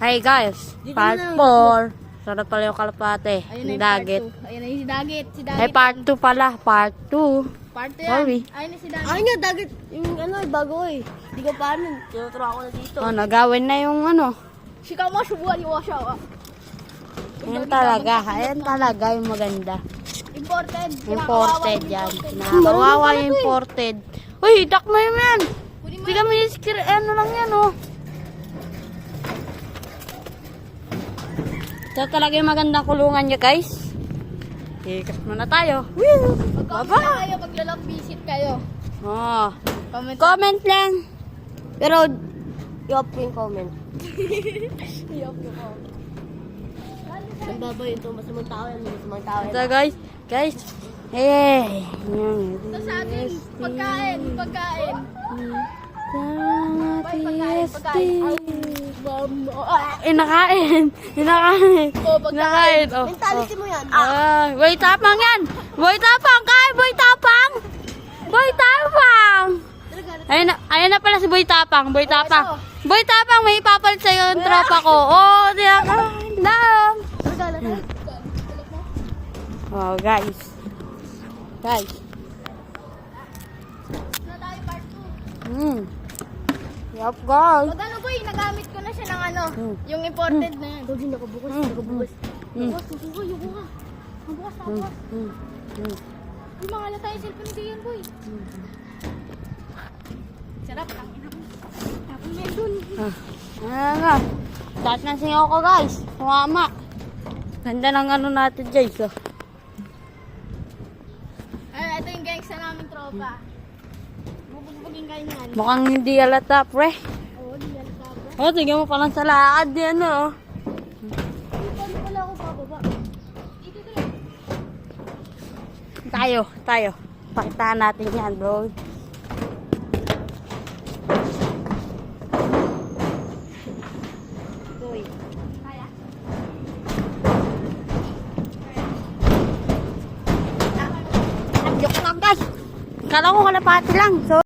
Hi guys, part 4. Sarap pala yung kalapate. Ayun na Yung yung part dagit. 2. Ayun na yung si Dagit. Si Dagit. Ay, part 2 pala. Part 2. Part 2 yan. Sorry. Ayun na si Dagit. Ay nga, Dagit. Yung ano, bago eh. Hindi ko paano. Tinuturo ako na dito. Oh, nagawin na yung ano. Shika mo, subuhan yung washa. Ayan talaga. Ayan talaga yung maganda. Imported. Imported yan. Kinakawawa yung imported. Uy, hitak mo yun yan. Hindi kami ano lang yan oh. Ito talaga yung magandang kulungan niya guys. Ikas muna tayo. Woo! Mag-comment Baba! na kayo pag lalang visit kayo. Oh. Comment. Comment lang. Pero, i-off ko yung comment. I-off nyo ko. Ang baboy ito, masamang tao yan. Masamang tao yan. Ito guys. Guys. Hey. Ito sa atin. Pagkain. Pagkain. Inakain. Inakain. Oh, pagkain. Inakain. Oh. Mentality mo yan. Boy tapang yan. Boy tapang. Kaya boy tapang. Boy tapang. Ayun na pala si Boy Tapang. Boy Tapang. Boy Tapang, may ipapalit sa'yo yung tropa ko. Oh, diyan ka lang. Oh, guys. Guys. Na tayo part 2. Yup, guys. Pag ano boy, nagamit ko na siya ng ano. Yung imported na yan. Dogi, nakabukas. Nakabukas. Bukas, susuko, yung buka. Ang bukas, bukas. Yung mga lata yung cellphone ni Dian boy. Sarap. Ang ina ko. Tapos na yun dun. Ayan nga. Taas ng singaw ko, guys. Sumama. Ganda ng ano natin, guys. Oh. Ay, ito yung gangsta namin tropa. Bubugbugin kayo niyan. Mukhang hindi alata, pre. Oo, di yan sabi. Oh, tingnan mo palang sa laad yan, oh. Paano pala ako bababa? Dito dito. Tayo. Pakitaan natin yan, bro. Kaya? Joke lang, guys. Kala ko kalapati lang. So,